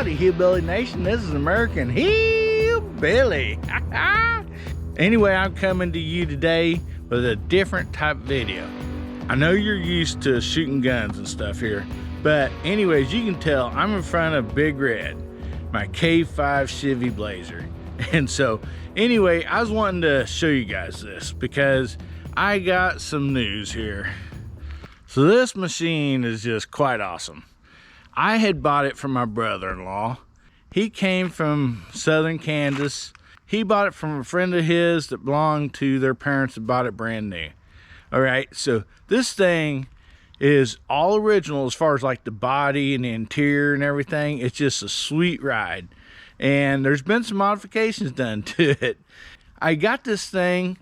Howdy, Hillbilly Nation. This is American Hillbilly. Anyway, I'm coming to you today with a different type video. I know you're used to shooting guns and stuff here, but anyways, you can tell I'm in front of Big Red, my K5 Chevy Blazer. And so anyway, I was wanting to show you guys this because I got some news here. So this machine is just quite awesome. I had bought it from my brother-in-law. He came from southern Kansas. He bought it from a friend of his that belonged to their parents that bought it brand new. All right, so this thing is all original as far as like the body and the interior and everything. It's just a sweet ride. And there's been some modifications done to it. I got this thing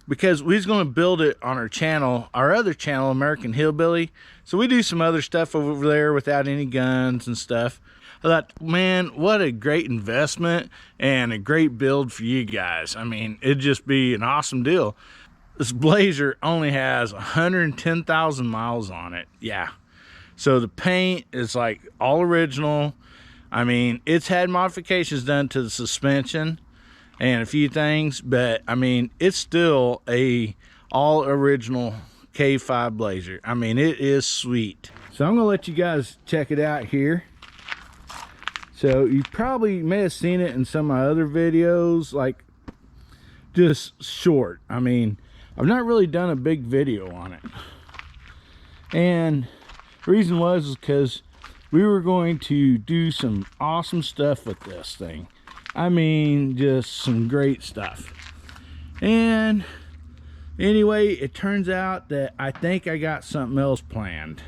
because we was going to build it on our channel, our other channel, American Hillbilly. So we do some other stuff over there without any guns and stuff. I thought, man, what a great investment and a great build for you guys. I mean, it'd just be an awesome deal. This Blazer only has 110,000 miles on it. Yeah. So the paint is like all original. I mean, it's had modifications done to the suspension and a few things, but I mean, it's still a all original K5 Blazer. I mean, it is sweet. So I'm gonna let you guys check it out here. So you probably may have seen it in some of my other videos, like just short. I mean, I've not really done a big video on it. And the reason was because we were going to do some awesome stuff with this thing. I mean, just some great stuff. And anyway, it turns out that I think I got something else planned.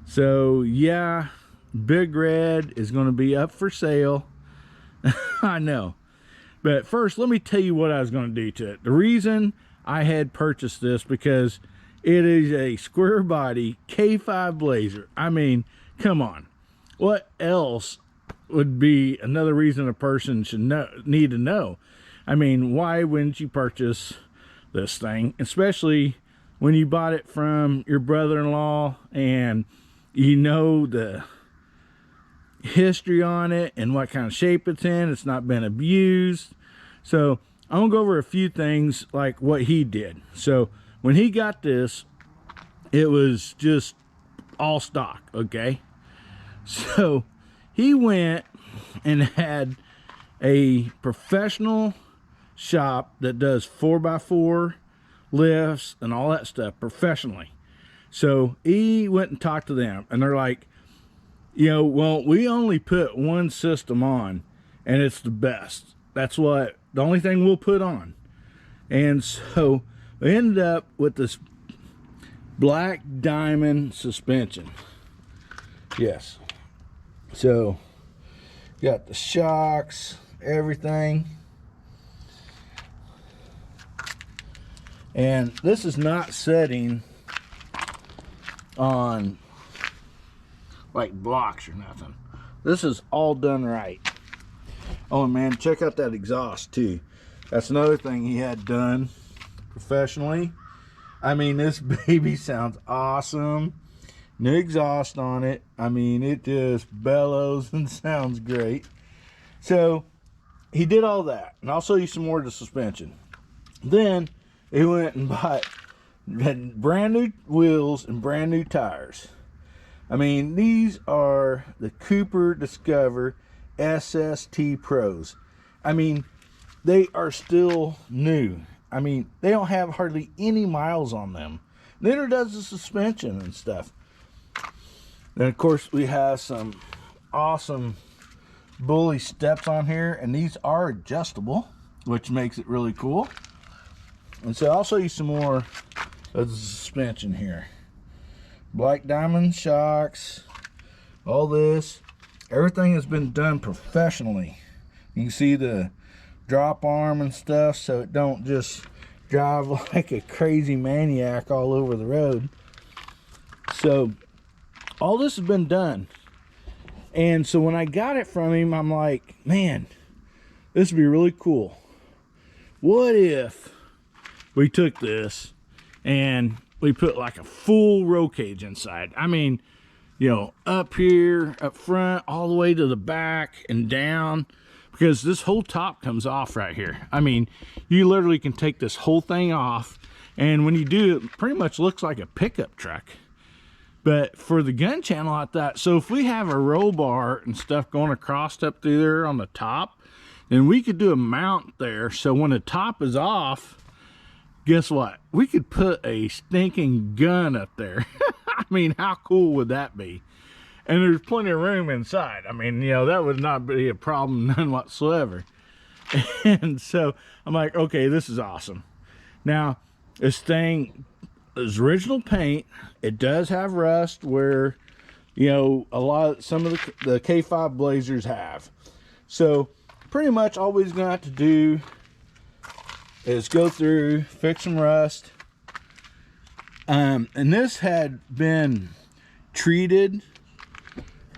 So yeah, Big Red is going to be up for sale. I know. But first, let me tell you what I was going to do to it. The reason I had purchased this because it is a square body K5 Blazer. I mean, come on. What else would be another reason a person should need to know? I mean, why wouldn't you purchase this thing, especially when you bought it from your brother-in-law and you know the history on it and what kind of shape it's in. It's not been abused. So I'm gonna go over a few things like what he did. So when he got this, it was just all stock, okay? So he went and had a professional shop that does 4x4 lifts and all that stuff professionally. So he went and talked to them and they're like, you know, well, we only put one system on and it's the best. That's what the only thing we'll put on. And so we ended up with this black diamond suspension. Yes. So got the shocks, everything. And this is not setting on like blocks or nothing. This is all done right. Oh man, check out that exhaust too. That's another thing he had done professionally. I mean, this baby sounds awesome. New exhaust on it. I mean, it just bellows and sounds great. So he did all that, and I'll show you some more of the suspension. Then he went and had brand new wheels and brand new tires. I mean, these are the Cooper Discover SST Pros. I mean, they are still new. I mean, they don't have hardly any miles on them. Neither does the suspension and stuff. Then of course we have some awesome bully steps on here, and these are adjustable, which makes it really cool. And so I'll show you some more of the suspension here. Black diamond shocks, all this, everything has been done professionally. You can see the drop arm and stuff, so it don't just drive like a crazy maniac all over the road. So all this has been done. And so when I got it from him, I'm like, man, this would be really cool. What if we took this and we put like a full roll cage inside? I mean, you know, up here, up front, all the way to the back and down, because this whole top comes off right here. I mean, you literally can take this whole thing off, and when you do, it pretty much looks like a pickup truck. But for the gun channel, I thought, so if we have a roll bar and stuff going across up through there on the top, then we could do a mount there, so when the top is off, guess what? We could put a stinking gun up there. I mean, how cool would that be? And there's plenty of room inside. I mean, you know, that would not be a problem, none whatsoever. And so I'm like, okay, this is awesome. Now, this thing is original paint. It does have rust where, you know, some of the K5 Blazers have. So pretty much all we're gonna have to do is go through, fix some rust. And this had been treated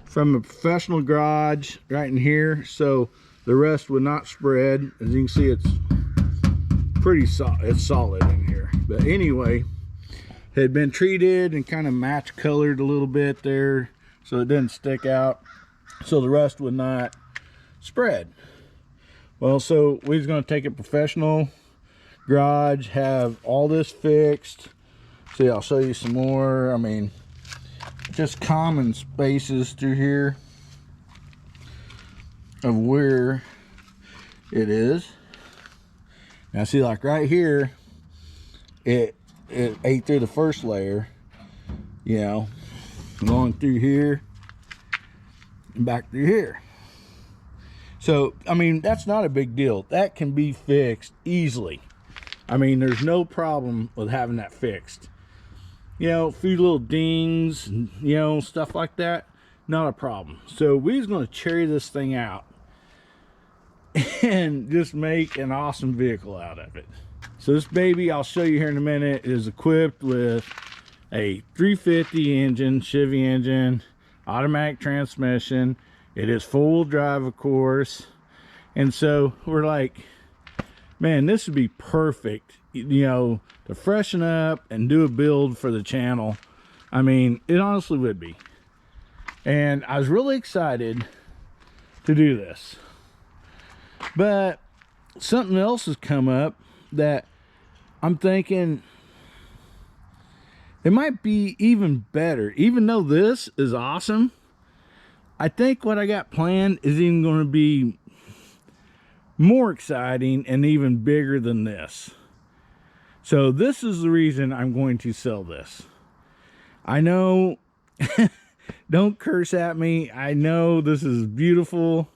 from a professional garage right in here, so the rust would not spread. As you can see, it's pretty solid. It's solid in here. But anyway, it had been treated and kind of match colored a little bit there, so it didn't stick out, so the rust would not spread. Well, so we was going to take a professional garage, have all this fixed. See, I'll show you some more. I mean, just common spaces through here of where it is. Now see, like right here, it ate through the first layer, you know, going through here and back through here. So I mean, that's not a big deal. That can be fixed easily. I mean, there's no problem with having that fixed. You know, a few little dings, and, you know, stuff like that, not a problem. So we're just going to cherry this thing out and just make an awesome vehicle out of it. So this baby, I'll show you here in a minute, is equipped with a 350 engine, Chevy engine, automatic transmission. It is full drive, of course. And so we're like, man, this would be perfect, you know, to freshen up and do a build for the channel. I mean, it honestly would be. And I was really excited to do this. But something else has come up that I'm thinking it might be even better. Even though this is awesome, I think what I got planned is even going to be more exciting and even bigger than this. So this is the reason I'm going to sell this. I know, don't curse at me. I know this is beautiful.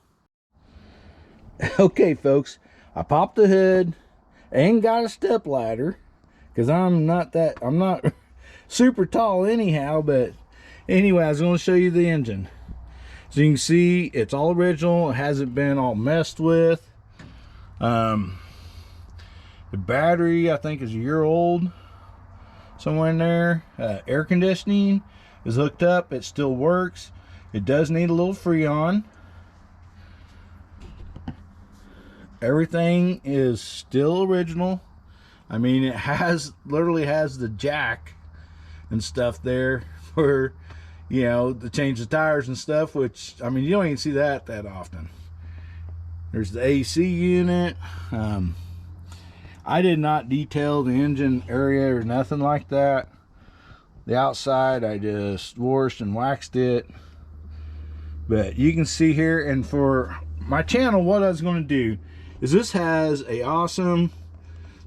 Okay, folks, I popped the hood and got a step ladder because I'm not super tall anyhow. But anyway, I was going to show you the engine. So you can see it's all original. It hasn't been all messed with. The battery, I think, is a year old, somewhere in there. Air conditioning is hooked up. It still works. It does need a little Freon. Everything is still original. I mean, it literally has the jack and stuff there for, you know, to change the tires and stuff, which, I mean, you don't even see that often. There's the AC unit. I did not detail the engine area or nothing like that. The outside, I just washed and waxed it. But you can see here, and for my channel, what I was going to do is this has a awesome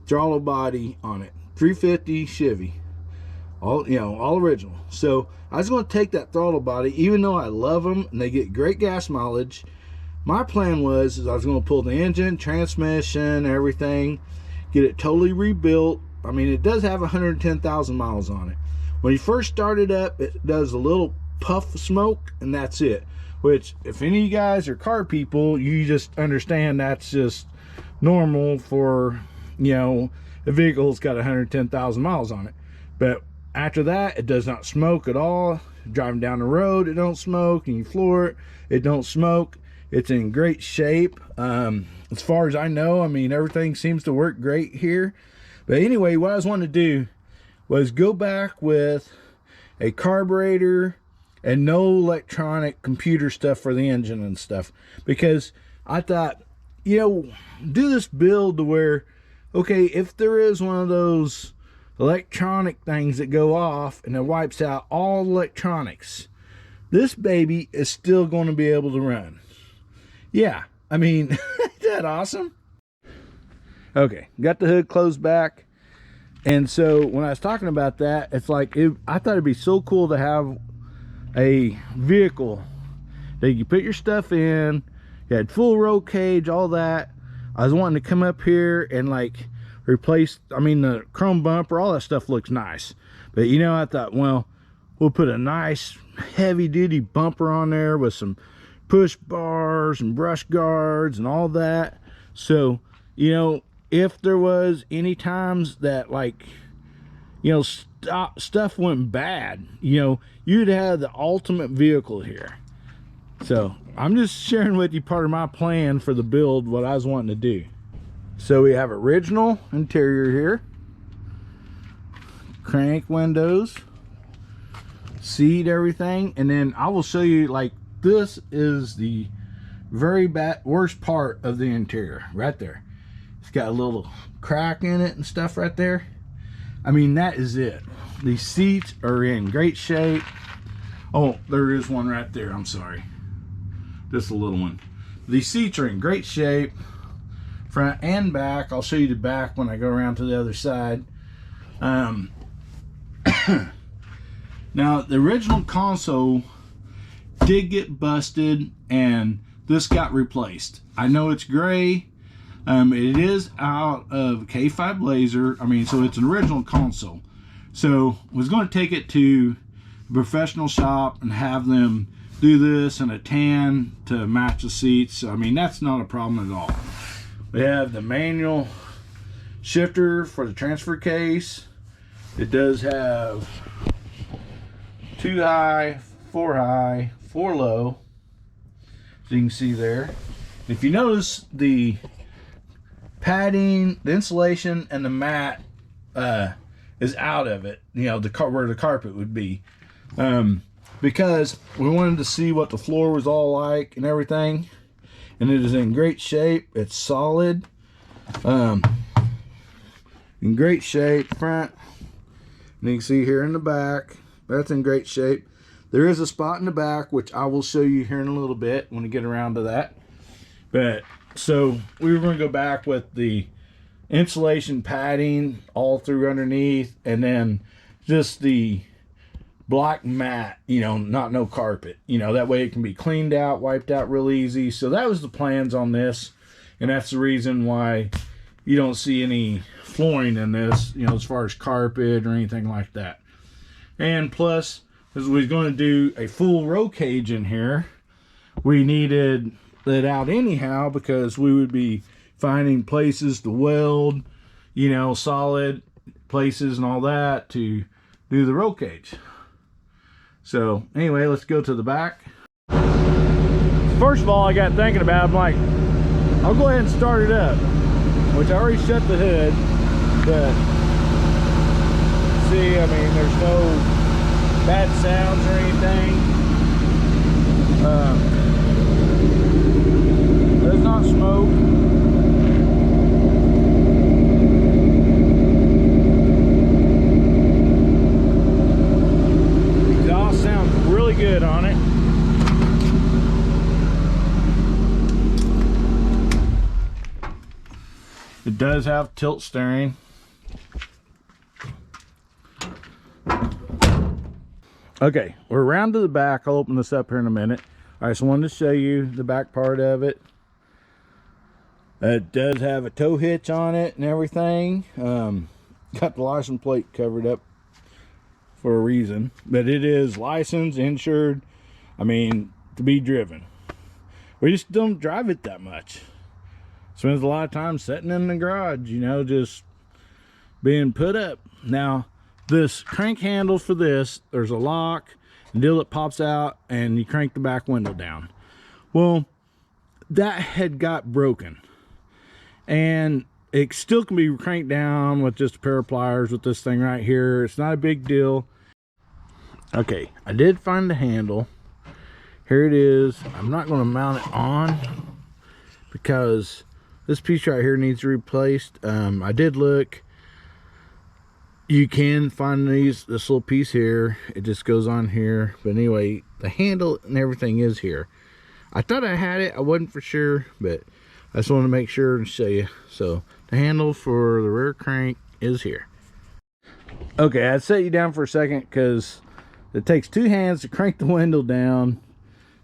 throttle body on it, 350 Chevy, all, you know, all original. So I was going to take that throttle body, even though I love them and they get great gas mileage. My plan was I was going to pull the engine, transmission, everything, get it totally rebuilt. I mean, it does have 110,000 miles on it. When you first start it up, it does a little puff of smoke, and that's it. Which, if any of you guys are car people, you just understand that's just normal for, you know, a vehicle that's got 110,000 miles on it. But after that, it does not smoke at all. Driving down the road, it don't smoke, and you floor it, it don't smoke. It's in great shape. As far as I know, I mean, everything seems to work great here. But anyway, what I was wanting to do was go back with a carburetor and no electronic computer stuff for the engine and stuff, because I thought, you know, do this build to where, okay, if there is one of those electronic things that go off and it wipes out all electronics, this baby is still going to be able to run. Yeah, I mean, isn't that awesome? Okay, got the hood closed back. And so when I was talking about that, it's like, I thought it'd be so cool to have a vehicle that you put your stuff in. You had full roll cage, all that. I was wanting to come up here and like replace, I mean, the chrome bumper, all that stuff looks nice. But you know, I thought, well, we'll put a nice heavy duty bumper on there with some push bars and brush guards and all that. So, you know, if there was any times that, like, you know, stuff went bad, you know, you'd have the ultimate vehicle here. So I'm just sharing with you part of my plan for the build, what I was wanting to do. So we have original interior here, crank windows, seat, everything. And then I will show you, like, this is the very worst part of the interior right there. It's got a little crack in it and stuff right there. I mean, that is it. These seats are in great shape. Oh, there is one right there. I'm sorry. Just a little one. These seats are in great shape, front and back. I'll show you the back when I go around to the other side. Now, the original console did get busted, and this got replaced. I know it's gray. It is out of K5 laser. I mean, so it's an original console. So I was going to take it to a professional shop and have them do this in a tan to match the seats. I mean, that's not a problem at all. We have the manual shifter for the transfer case. It does have 2 high, 4 high, 4 low, as you can see there. If you notice, the padding, the insulation, and the mat is out of it, you know, where the carpet would be, because we wanted to see what the floor was all like and everything. And it is in great shape. It's solid, in great shape front, and you can see here in the back, that's in great shape. There is a spot in the back, which I will show you here in a little bit when we get around to that. But so we were going to go back with the insulation padding all through underneath, and then just the black mat, you know, no carpet, you know, that way it can be cleaned out, wiped out real easy. So that was the plans on this, and that's the reason why you don't see any flooring in this, you know, as far as carpet or anything like that. And plus, as we was going to do a full roll cage in here, we needed it out anyhow, because we would be finding places to weld, you know, solid places and all that to do the roll cage. So anyway, let's go to the back. First of all, I got thinking about it, I'm like, I'll go ahead and start it up, which I already shut the hood, but see, I mean, there's no bad sounds or anything. Does not smoke. Exhaust sounds really good on it. It does have tilt steering. Okay, we're around to the back. I'll open this up here in a minute. I just wanted to show you the back part of it. It does have a tow hitch on it and everything. Got the license plate covered up for a reason, but it is licensed, insured, I mean, to be driven. We just don't drive it that much. Spends a lot of time sitting in the garage, you know, just being put up. Now, this crank handle for this, there's a lock and deal that pops out, and you crank the back window down. Well, that had got broken, and it still can be cranked down with just a pair of pliers with this thing right here. It's not a big deal. Okay, I did find the handle. Here it is. I'm not going to mount it on because this piece right here needs replaced. I did look. You can find this little piece here. It just goes on here. But anyway, the handle and everything is here. I thought I had it. I wasn't for sure, but I just wanted to make sure and show you. So the handle for the rear crank is here. Okay, I'd set you down for a second because it takes two hands to crank the window down,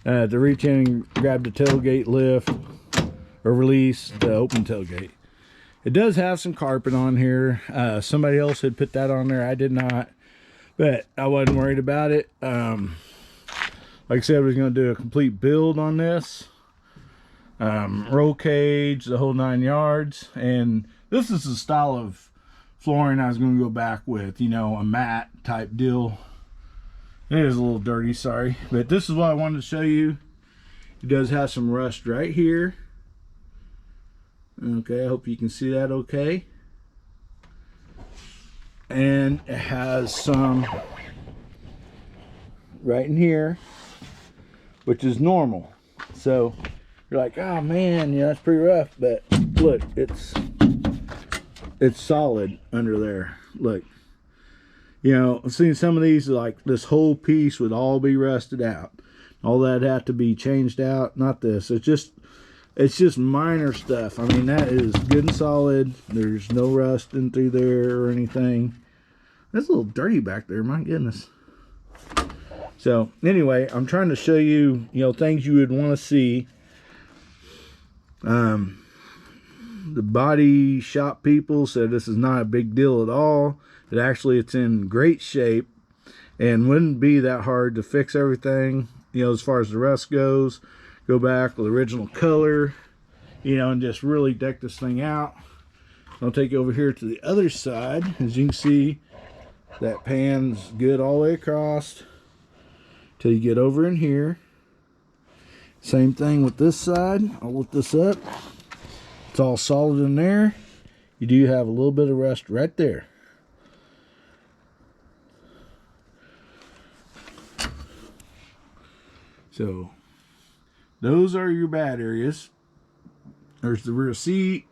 to reach in and grab the tailgate lift or release the open tailgate. It does have some carpet on here. Somebody else had put that on there. I did not, but I wasn't worried about it. Like I said, I was going to do a complete build on this. Roll cage, the whole 9 yards. And this is the style of flooring I was going to go back with, you know, a matte type deal. It is a little dirty, sorry. But this is what I wanted to show you. It does have some rust right here. Okay, I hope you can see that okay. And it has some right in here, which is normal. So you're like, oh man, yeah, that's pretty rough. But look, it's solid under there. Look, you know, I've seen some of these, like this whole piece would all be rusted out. All that have to be changed out. Not this. It's just minor stuff. I mean, that is good and solid. There's no rust in through there or anything. That's a little dirty back there, my goodness. So anyway, I'm trying to show you, you know, things you would want to see. The body shop people said this is not a big deal at all. It's in great shape and wouldn't be that hard to fix everything, you know, as far as the rust goes. Go back with the original color, you know, and just really deck this thing out. I'll take you over here to the other side. As you can see, that pan's good all the way across till you get over in here. Same thing with this side. I'll lift this up. It's all solid in there. You do have a little bit of rust right there. So those are your bad areas. There's the rear seat.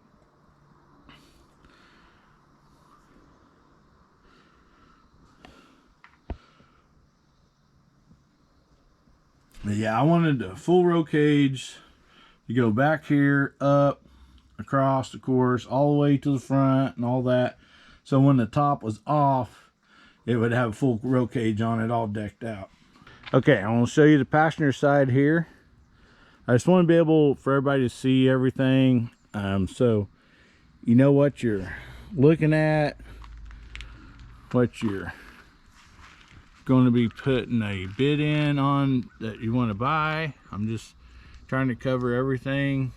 But yeah, I wanted the full roll cage. You go back here, up, across, of course, all the way to the front and all that. So when the top was off, it would have a full roll cage on it, all decked out. Okay, I want to show you the passenger side here. I just want to be able for everybody to see everything, so you know what you're looking at, what you're going to be putting a bid in on that you want to buy. I'm just trying to cover everything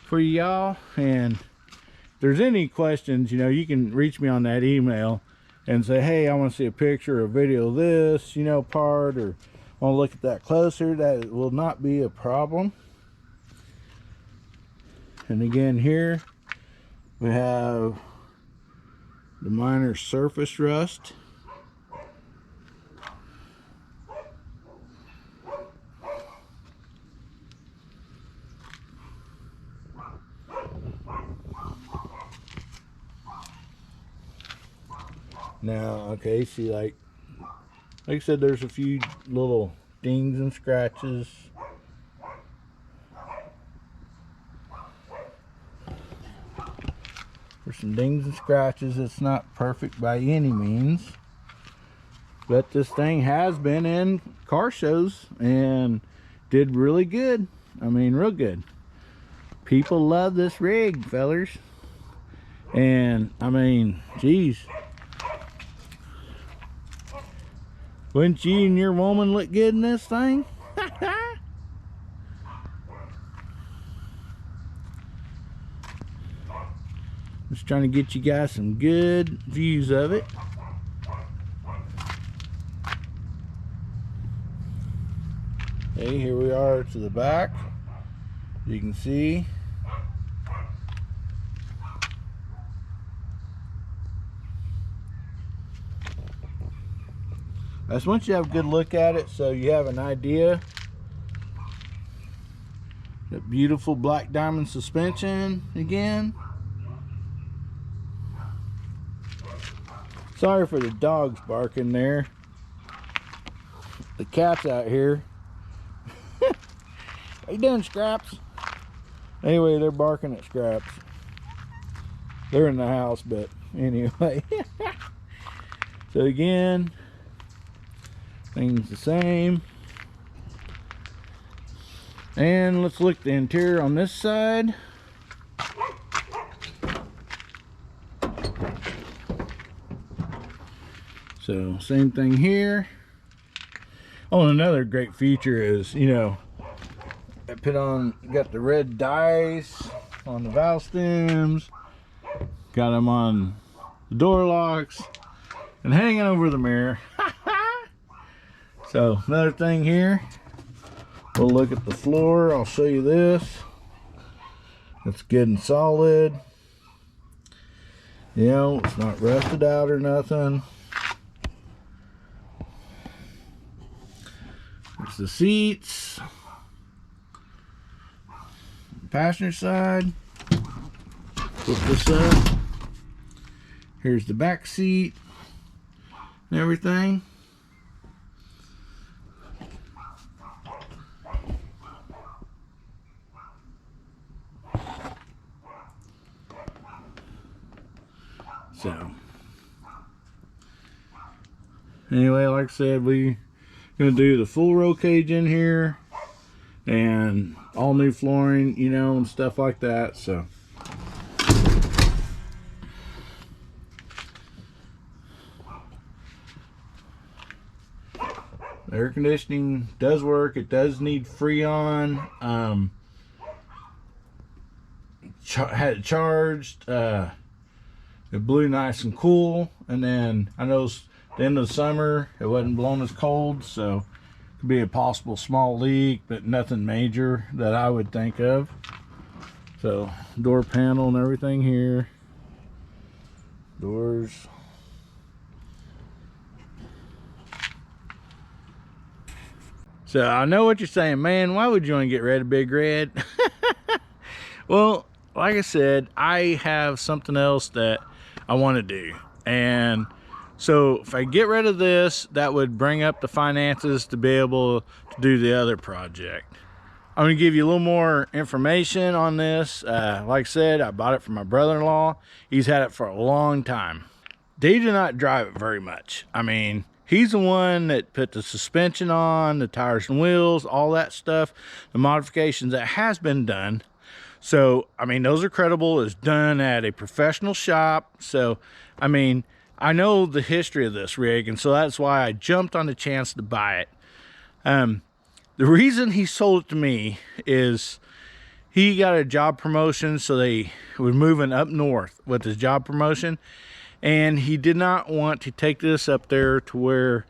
for y'all, and if there's any questions, you know, you can reach me on that email and say, hey, I want to see a picture or a video of this, you know, part, or want to look at that closer. That will not be a problem. And again, here we have the minor surface rust. Now, okay, see, like I said, there's a few little dings and scratches. There's some dings and scratches. It's not perfect by any means, but this thing has been in car shows and did really good. I mean, real good. People love this rig, fellers. And I mean, geez, wouldn't you and your woman look good in this thing? Just trying to get you guys some good views of it. Okay, here we are to the back. You can see. I just want you to have a good look at it so you have an idea. That beautiful black diamond suspension again. Sorry for the dogs barking there. The cat's out here. How you doing, Scraps? Anyway, they're barking at Scraps. They're in the house, but anyway. So again, things the same. And let's look at the interior on this side. So same thing here. Oh, and another great feature is, you know, I got the red dies on the valve stems, got them on the door locks, and hanging over the mirror. So another thing here, we'll look at the floor. I'll show you this. It's good and solid. You know, it's not rusted out or nothing. There's the seats. Passenger side. Flip this up. Here's the back seat and everything. So anyway, like I said, we're gonna do the full roll cage in here and all new flooring, you know, and stuff like that. So the air conditioning does work. It does need Freon. Had it charged. It blew nice and cool, and then I know the end of the summer it wasn't blowing as cold, so it could be a possible small leak, but nothing major that I would think of. So door panel and everything here. Doors. So I know what you're saying, man, why would you want to get rid of Big Red? Well, like I said, I have something else that I want to do, and so if I get rid of this, that would bring up the finances to be able to do the other project. I'm going to give you a little more information on this. Like I said, I bought it from my brother-in-law. He's had it for a long time. They do not drive it very much. I mean, he's the one that put the suspension on, the tires and wheels, all that stuff, the modifications that has been done. So, I mean, those are credible. It's done at a professional shop. So, I mean, I know the history of this rig, and so that's why I jumped on the chance to buy it. The reason he sold it to me is he got a job promotion, so they were moving up north with his job promotion, and he did not want to take this up there to where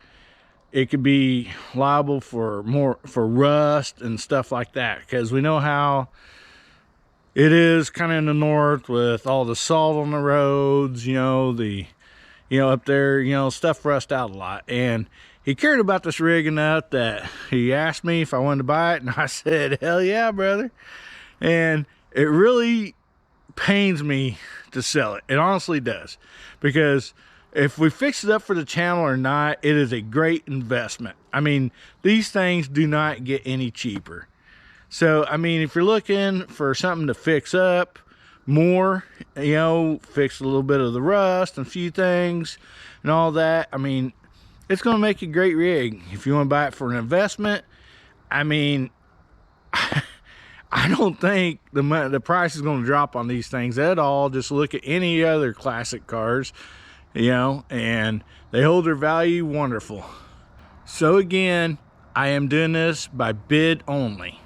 it could be liable for rust and stuff like that, because we know how it is kind of in the north with all the salt on the roads, you know, up there, you know, stuff rust out a lot. And he cared about this rig enough that he asked me if I wanted to buy it, and I said, hell yeah, brother. And it really pains me to sell it. It honestly does, because if we fix it up for the channel or not, it is a great investment. I mean, these things do not get any cheaper. So, I mean, if you're looking for something to fix up more, you know, fix a little bit of the rust and a few things and all that, I mean, it's going to make a great rig. If you want to buy it for an investment, I mean, I don't think the price is going to drop on these things at all. Just look at any other classic cars, you know, and they hold their value wonderful. So again, I am doing this by bid only.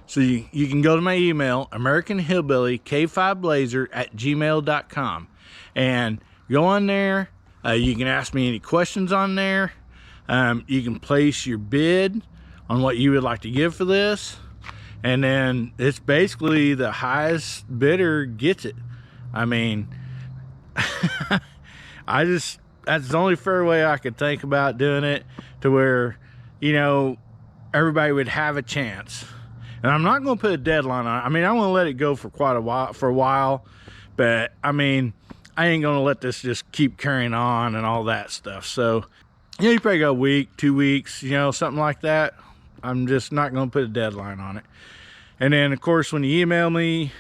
So you can go to my email, AmericanHillbillyK5Blazer@gmail.com, and go on there. You can ask me any questions on there. You can place your bid on what you would like to give for this, and then it's basically the highest bidder gets it. I mean, I That's the only fair way I could think about doing it, to where, you know, everybody would have a chance. And I'm not going to put a deadline on it. I mean, I'm going to let it go for a while, but I mean, I ain't going to let this just keep carrying on and all that stuff. So, you know, you probably got a week, 2 weeks, you know, something like that. I'm just not going to put a deadline on it. And then, of course, when you email me,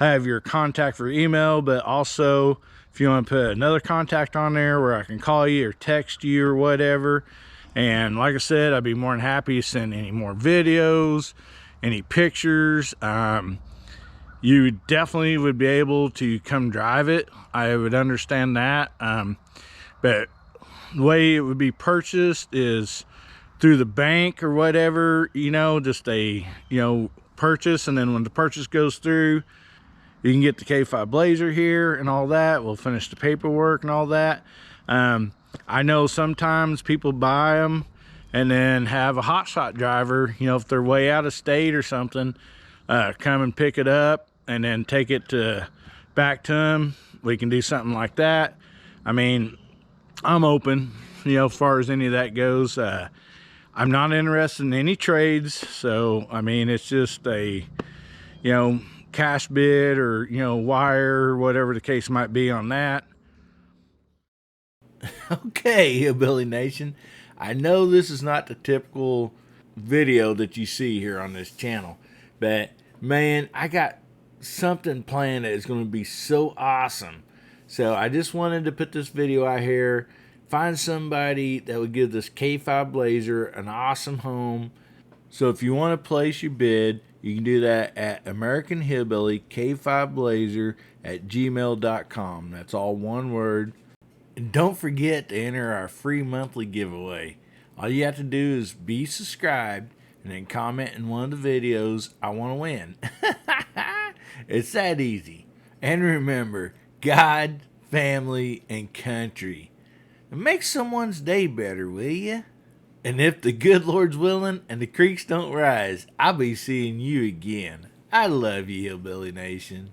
I have your contact for email, but also if you want to put another contact on there where I can call you or text you or whatever. And like I said, I'd be more than happy to send any more videos, any pictures. You definitely would be able to come drive it. I would understand that. But the way it would be purchased is through the bank or whatever, you know, just a, you know, purchase. And then when the purchase goes through, you can get the K5 Blazer here and all that. We'll finish the paperwork and all that. I know sometimes people buy them and then have a hotshot driver, you know, if they're way out of state or something, come and pick it up and then take it back to them. We can do something like that. I mean, I'm open, you know, as far as any of that goes. I'm not interested in any trades. So, I mean, it's just a, you know, cash bid or, you know, wire or whatever the case might be on that. Okay, Hillbilly Nation, I know this is not the typical video that you see here on this channel, but man, I got something planned that is going to be so awesome. So I just wanted to put this video out here, find somebody that would give this K5 Blazer an awesome home. So if you want to place your bid, you can do that at American Hillbilly K5 Blazer at gmail.com. That's all one word. And don't forget to enter our free monthly giveaway. All you have to do is be subscribed and then comment in one of the videos, I want to win. It's that easy. And remember, God, family, and country. And make someone's day better, will ya? And if the good Lord's willing and the creeks don't rise, I'll be seeing you again. I love you, Hillbilly Nation.